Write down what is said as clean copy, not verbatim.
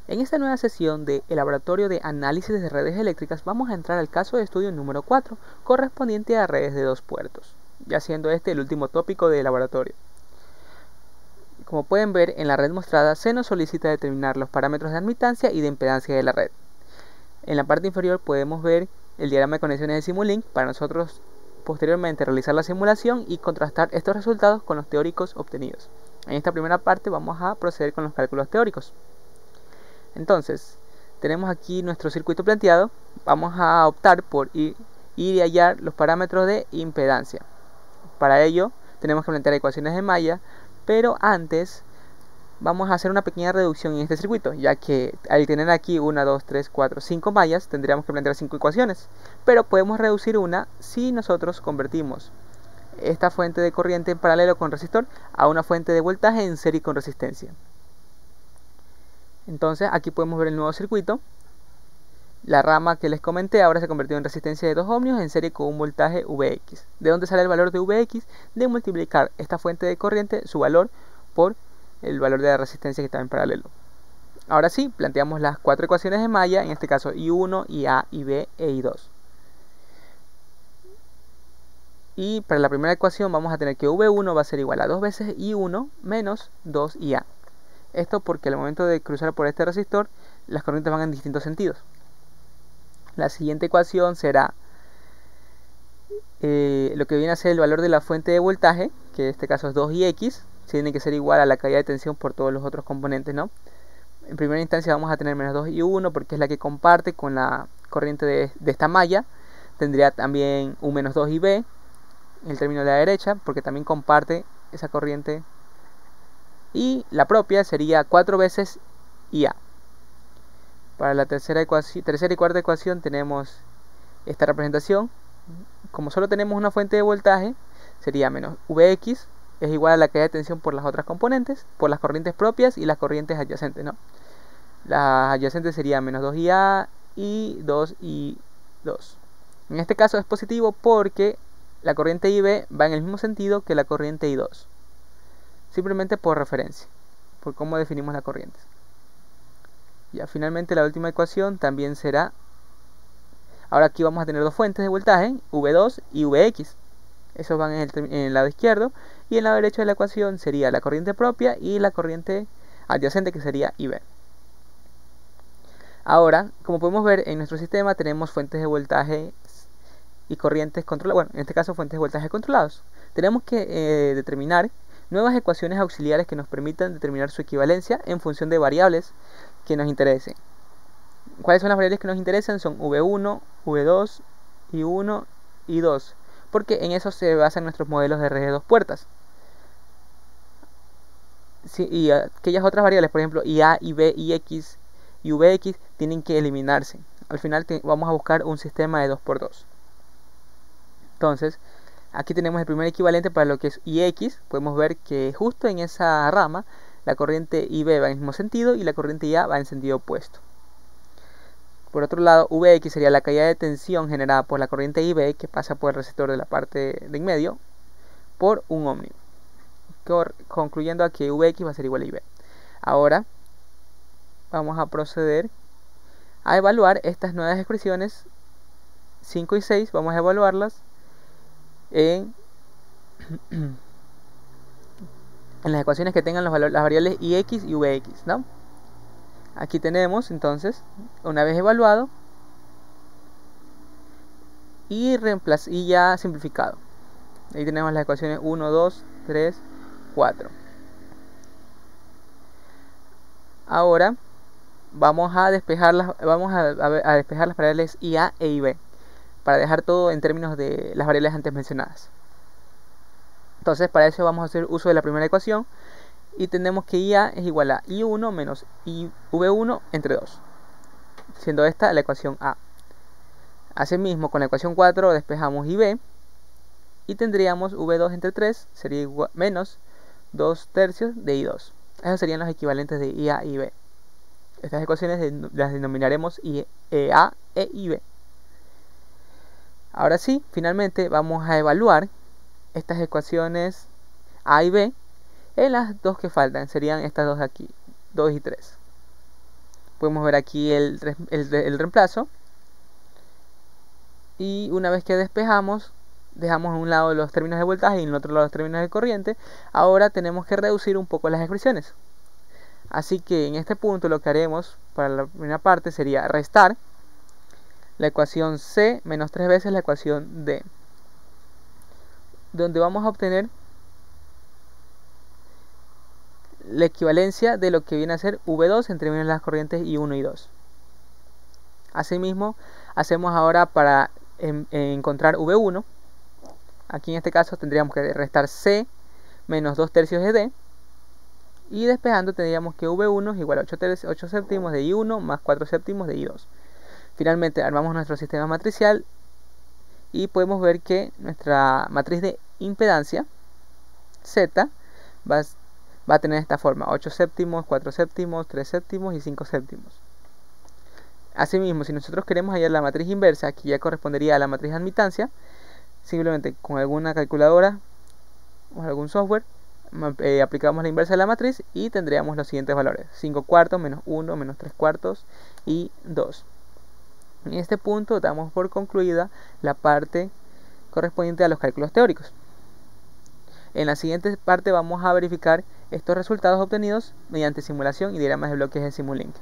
En esta nueva sesión del Laboratorio de Análisis de Redes Eléctricas vamos a entrar al caso de estudio número 4, correspondiente a redes de 2 puertos, ya siendo este el último tópico del laboratorio. Como pueden ver, en la red mostrada se nos solicita determinar los parámetros de admitancia y de impedancia de la red. En la parte inferior podemos ver el diagrama de conexiones de Simulink para nosotros posteriormente realizar la simulación y contrastar estos resultados con los teóricos obtenidos. En esta primera parte vamos a proceder con los cálculos teóricos. Entonces, tenemos aquí nuestro circuito planteado. Vamos a optar por ir y hallar los parámetros de impedancia. Para ello, tenemos que plantear ecuaciones de malla, pero antes vamos a hacer una pequeña reducción en este circuito, ya que al tener aquí 1, 2, 3, 4, 5 mallas, tendríamos que plantear 5 ecuaciones, pero podemos reducir una si nosotros convertimos esta fuente de corriente en paralelo con resistor a una fuente de voltaje en serie con resistencia. Entonces aquí podemos ver el nuevo circuito. La rama que les comenté ahora se convirtió en resistencia de 2 ohmios en serie con un voltaje Vx. ¿De dónde sale el valor de Vx? De multiplicar esta fuente de corriente, su valor, por el valor de la resistencia que está en paralelo. Ahora sí, planteamos las 4 ecuaciones de malla, en este caso I1, IA, IB e I2. Y para la primera ecuación vamos a tener que V1 va a ser igual a 2 veces I1 menos 2 IA. Esto porque al momento de cruzar por este resistor, las corrientes van en distintos sentidos. La siguiente ecuación será lo que viene a ser el valor de la fuente de voltaje, que en este caso es 2Ix, tiene que ser igual a la caída de tensión por todos los otros componentes, ¿no? En primera instancia vamos a tener menos 2I1 porque es la que comparte con la corriente de esta malla. Tendría también un menos 2IB en el término de la derecha, porque también comparte esa corriente. Y la propia sería 4 veces IA. Para la tercera y cuarta ecuación tenemos esta representación. Como solo tenemos una fuente de voltaje, sería menos Vx es igual a la caída de tensión por las otras componentes, por las corrientes propias y las corrientes adyacentes, ¿no? Las adyacentes serían menos 2IA y 2I2. En este caso es positivo porque la corriente IB va en el mismo sentido que la corriente I2. Simplemente por referencia, por cómo definimos la corriente. Ya finalmente la última ecuación también será, ahora aquí vamos a tener dos fuentes de voltaje, V2 y Vx. Esos van en el lado izquierdo, y en el lado derecho de la ecuación sería la corriente propia y la corriente adyacente, que sería IB. Ahora, como podemos ver en nuestro sistema tenemos fuentes de voltaje y corrientes controladas, bueno, en este caso fuentes de voltaje controlados. Tenemos que determinar nuevas ecuaciones auxiliares que nos permitan determinar su equivalencia en función de variables que nos interesen. ¿Cuáles son las variables que nos interesan? Son V1, V2, I1 y I2, porque en eso se basan nuestros modelos de redes de 2 puertas. Sí, y aquellas otras variables, por ejemplo IA, IB, IX y Vx, tienen que eliminarse. Al final vamos a buscar un sistema de 2x2. Entonces, aquí tenemos el primer equivalente para lo que es Ix. Podemos ver que justo en esa rama la corriente IB va en el mismo sentido y la corriente IA va en sentido opuesto. Por otro lado, Vx sería la caída de tensión generada por la corriente IB, que pasa por el resistor de la parte de en medio, por un ohmio, concluyendo a que Vx va a ser igual a IB. Ahora vamos a proceder a evaluar estas nuevas expresiones 5 y 6. Vamos a evaluarlas en las ecuaciones que tengan las variables Ix y Vx, ¿no? Aquí tenemos entonces, una vez evaluado y ya simplificado, ahí tenemos las ecuaciones 1, 2, 3, 4. Ahora vamos a despejar las variables IA e IB para dejar todo en términos de las variables antes mencionadas. Entonces para eso vamos a hacer uso de la primera ecuación y tenemos que IA es igual a I1 menos IV1 entre 2, siendo esta la ecuación A. Asimismo, con la ecuación 4 despejamos IB y tendríamos V2 entre 3 sería igual, menos 2 tercios de I2. Esos serían los equivalentes de IA y IB. Estas ecuaciones las denominaremos A e IB. Ahora sí, finalmente vamos a evaluar estas ecuaciones A y B en las dos que faltan. Serían estas dos de aquí, 2 y 3. Podemos ver aquí el reemplazo. Y una vez que despejamos, dejamos a un lado los términos de voltaje y en el otro lado los términos de corriente. Ahora tenemos que reducir un poco las expresiones. Así que en este punto lo que haremos para la primera parte sería restar la ecuación C menos 3 veces la ecuación D, donde vamos a obtener la equivalencia de lo que viene a ser V2 en términos de las corrientes I1 y 2. Asimismo, hacemos ahora para encontrar V1. Aquí en este caso tendríamos que restar C menos 2 tercios de D. Y despejando tendríamos que V1 es igual a 8 séptimos de I1 más 4 séptimos de I2. Finalmente armamos nuestro sistema matricial y podemos ver que nuestra matriz de impedancia Z va a tener esta forma: 8 séptimos, 4 séptimos, 3 séptimos y 5 séptimos. Asimismo, si nosotros queremos hallar la matriz inversa, que ya correspondería a la matriz de admitancia, simplemente con alguna calculadora o algún software aplicamos la inversa de la matriz y tendríamos los siguientes valores: 5 cuartos, menos 1, menos 3 cuartos y 2. En este punto damos por concluida la parte correspondiente a los cálculos teóricos. En la siguiente parte vamos a verificar estos resultados obtenidos mediante simulación y diagramas de bloques de Simulink.